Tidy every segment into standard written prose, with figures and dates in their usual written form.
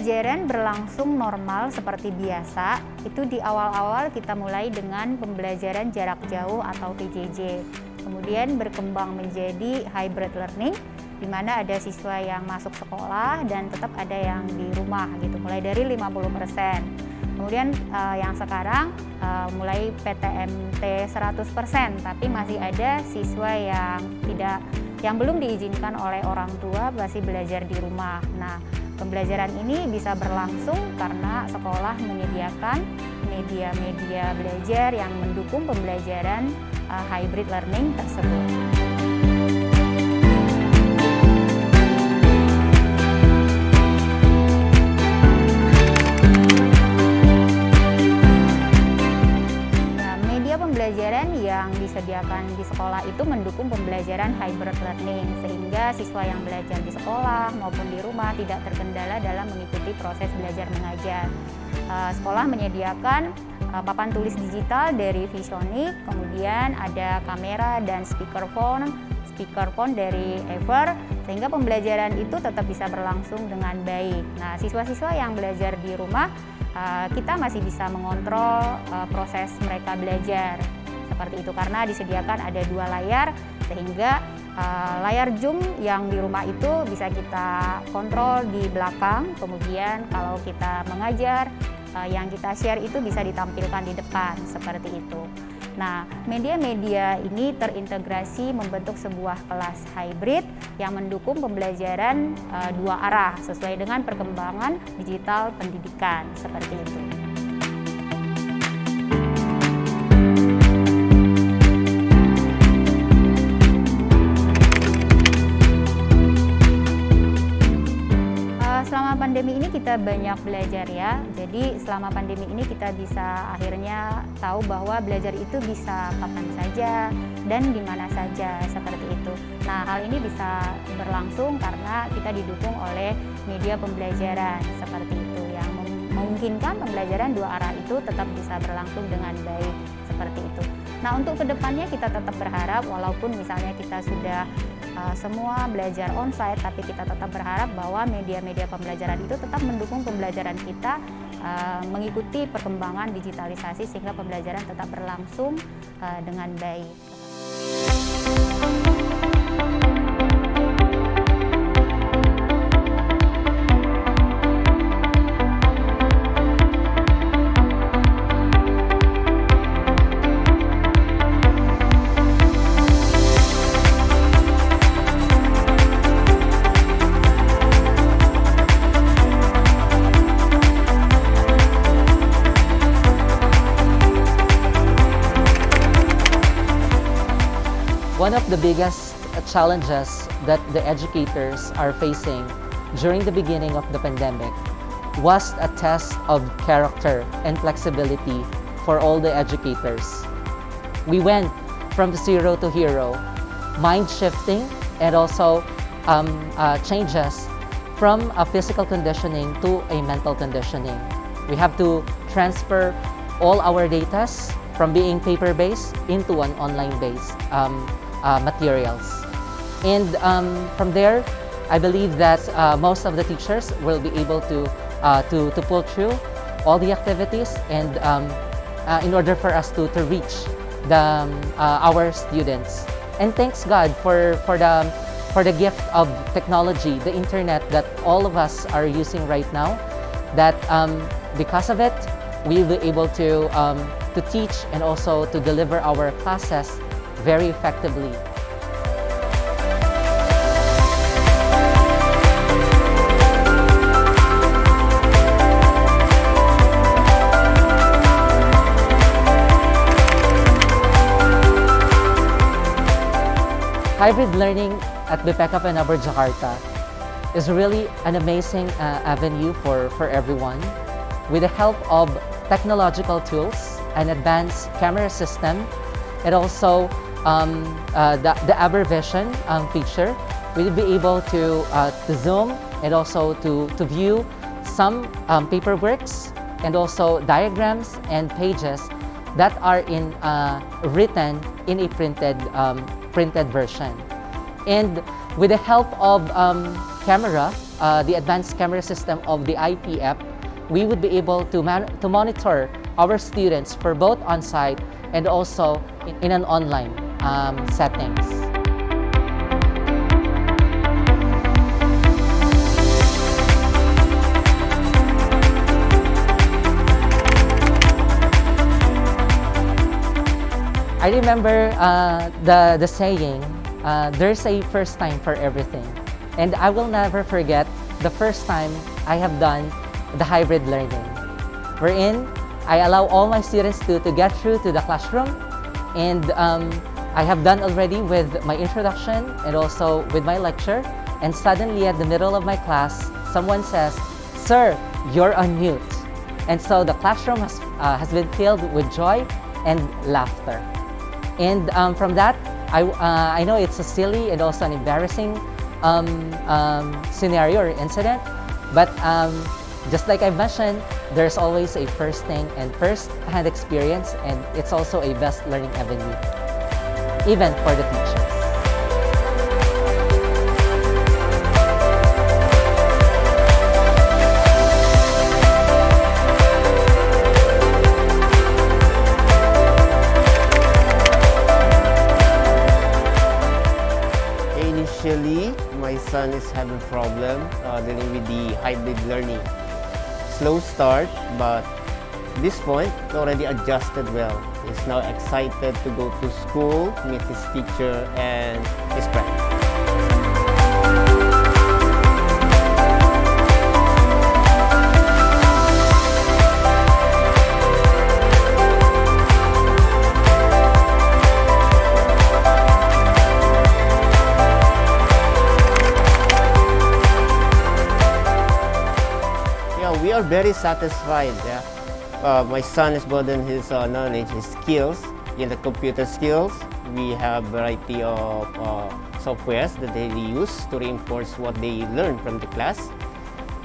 Pembelajaran berlangsung normal seperti biasa. Itu di awal-awal kita mulai dengan pembelajaran jarak jauh atau PJJ. Kemudian berkembang menjadi hybrid learning, di mana ada siswa yang masuk sekolah dan tetap ada yang di rumah gitu, mulai dari 50%. Kemudian yang sekarang mulai PTMT 100%, tapi masih ada siswa yang belum diizinkan oleh orang tua masih belajar di rumah. Nah, pembelajaran ini bisa berlangsung karena sekolah menyediakan media-media belajar yang mendukung pembelajaran hybrid learning tersebut. Pembelajaran yang disediakan di sekolah itu mendukung pembelajaran hybrid learning, sehingga siswa yang belajar di sekolah maupun di rumah tidak terkendala dalam mengikuti proses belajar mengajar. Sekolah menyediakan papan tulis digital dari Visionik, kemudian ada kamera dan speakerphone dari Ever, sehingga pembelajaran itu tetap bisa berlangsung dengan baik. Nah, siswa-siswa yang belajar di rumah, kita masih bisa mengontrol proses mereka belajar seperti itu karena disediakan ada 2 layar, sehingga layar Zoom yang di rumah itu bisa kita kontrol di belakang, kemudian kalau kita mengajar yang kita share itu bisa ditampilkan di depan seperti itu. Nah, media-media ini terintegrasi membentuk sebuah kelas hybrid yang mendukung pembelajaran 2 arah sesuai dengan perkembangan digital pendidikan seperti itu. Selama pandemi ini kita banyak belajar ya, jadi selama pandemi ini kita bisa akhirnya tahu bahwa belajar itu bisa kapan saja dan di mana saja seperti itu. Nah, hal ini bisa berlangsung karena kita didukung oleh media pembelajaran seperti itu yang memungkinkan pembelajaran 2 arah itu tetap bisa berlangsung dengan baik seperti itu. Nah, untuk kedepannya kita tetap berharap walaupun misalnya kita sudah semua belajar onsite, tapi kita tetap berharap bahwa media-media pembelajaran itu tetap mendukung pembelajaran kita mengikuti perkembangan digitalisasi sehingga pembelajaran tetap berlangsung dengan baik. One of the biggest challenges that the educators are facing during the beginning of the pandemic was a test of character and flexibility for all the educators. We went from zero to hero, mind shifting and also changes from a physical conditioning to a mental conditioning. We have to transfer all our data from being paper-based into an online-based materials. And from there, I believe that most of the teachers will be able to pull through all the activities and in order for us to reach our students. And thanks God for the gift of technology, the internet that all of us are using right now, that because of it, we'll be able to teach and also to deliver our classes very effectively. Hybrid learning at BPECA Penabur Jakarta is really an amazing avenue for everyone. With the help of technological tools, an advanced camera system, and also the AberVision feature, we'll be able to zoom and also to view some paperworks and also diagrams and pages that are written in a printed version. And with the help of camera, the advanced camera system of the IPF, we would be able to monitor our students for both on-site and also in an online settings. I remember the saying, there's a first time for everything. And I will never forget the first time I have done the hybrid learning, wherein I allow all my students to get through to the classroom. And I have done already with my introduction and also with my lecture. And suddenly at the middle of my class, someone says, "Sir, you're on mute." And so the classroom has been filled with joy and laughter. And from that, I know it's a silly and also an embarrassing scenario or incident, but just like I mentioned, there's always a first thing and first-hand experience, and it's also a best learning avenue, even for the teachers. Initially, my son is having problem dealing with the hybrid learning. Slow start, but at this point, he already adjusted well. He's now excited to go to school, meet his teacher and his friends. We are very satisfied. My son has broadened his knowledge, his skills in the computer skills. We have variety of softwares that they use to reinforce what they learn from the class.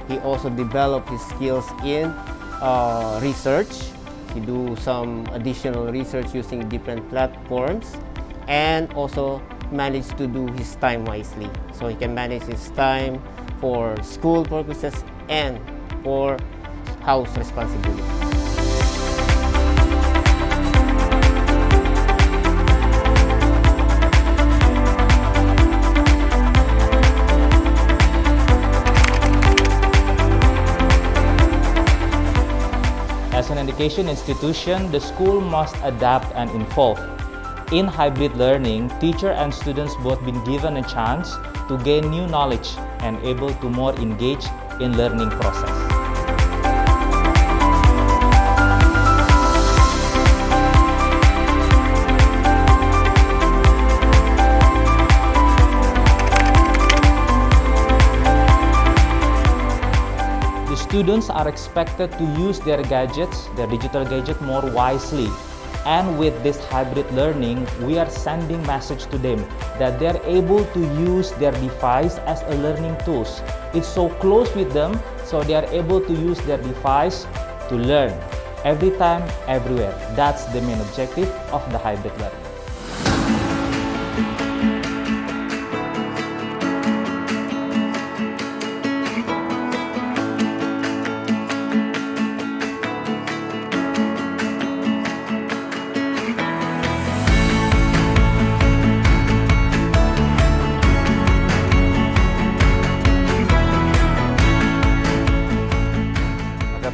He also developed his skills in research. He do some additional research using different platforms, and also managed to do his time wisely. So he can manage his time for school purposes and for house responsibility. As an education institution, the school must adapt and evolve. In hybrid learning, teacher and students both been given a chance to gain new knowledge and able to more engage in learning process. The students are expected to use their gadgets, their digital gadget more wisely. And with this hybrid learning, we are sending message to them that they are able to use their device as a learning tools. It's so close with them, so they are able to use their device to learn every time, everywhere. That's the main objective of the hybrid learning.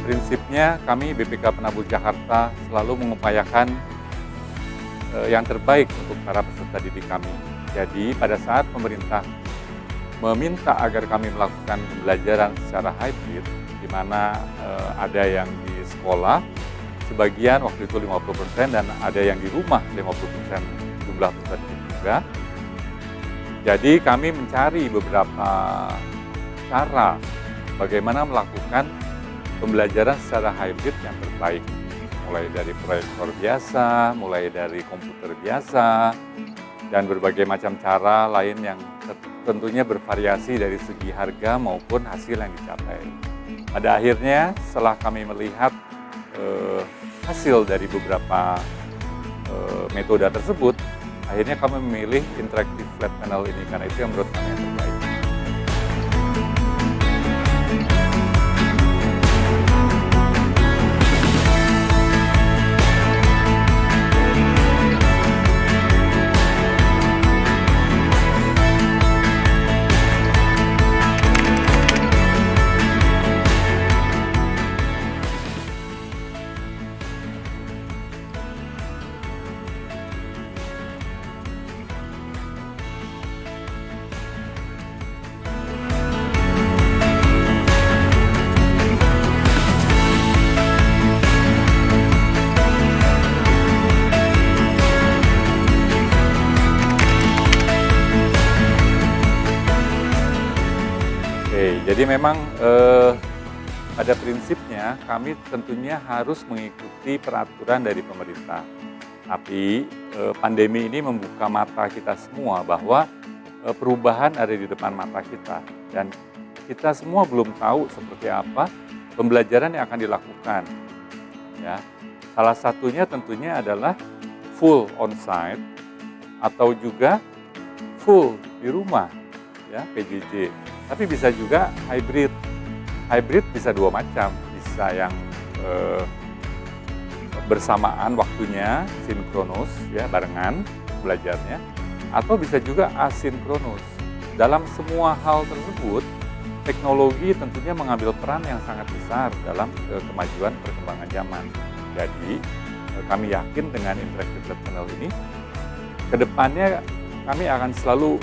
Prinsipnya kami BPK Penabur Jakarta selalu mengupayakan yang terbaik untuk para peserta didik kami. Jadi pada saat pemerintah meminta agar kami melakukan pembelajaran secara hybrid, di mana ada yang di sekolah, sebagian waktu itu 50% dan ada yang di rumah 50% jumlah peserta didik juga. Jadi kami mencari beberapa cara bagaimana melakukan pembelajaran secara hybrid yang terbaik, mulai dari proyektor biasa, mulai dari komputer biasa, dan berbagai macam cara lain yang tentunya bervariasi dari segi harga maupun hasil yang dicapai. Pada akhirnya, setelah kami melihat hasil dari beberapa metode tersebut, akhirnya kami memilih interactive flat panel ini karena itu yang menurut kami yang terbaik. Jadi memang pada prinsipnya kami tentunya harus mengikuti peraturan dari pemerintah. Tapi pandemi ini membuka mata kita semua bahwa perubahan ada di depan mata kita. Dan kita semua belum tahu seperti apa pembelajaran yang akan dilakukan. Ya, salah satunya tentunya adalah full onsite atau juga full di rumah, ya PJJ. Tapi bisa juga hybrid. Hybrid bisa dua macam, bisa yang bersamaan waktunya, sinkronus, ya barengan belajarnya, atau bisa juga asinkronus. Dalam semua hal tersebut, teknologi tentunya mengambil peran yang sangat besar dalam kemajuan perkembangan zaman. Jadi, kami yakin dengan Interactive Lab Panel ini, kedepannya kami akan selalu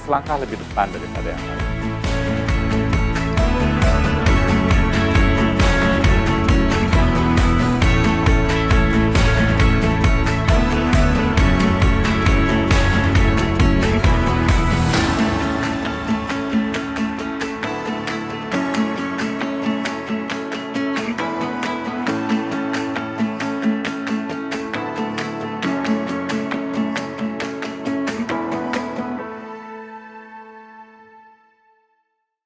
selangkah lebih depan daripada yang lain.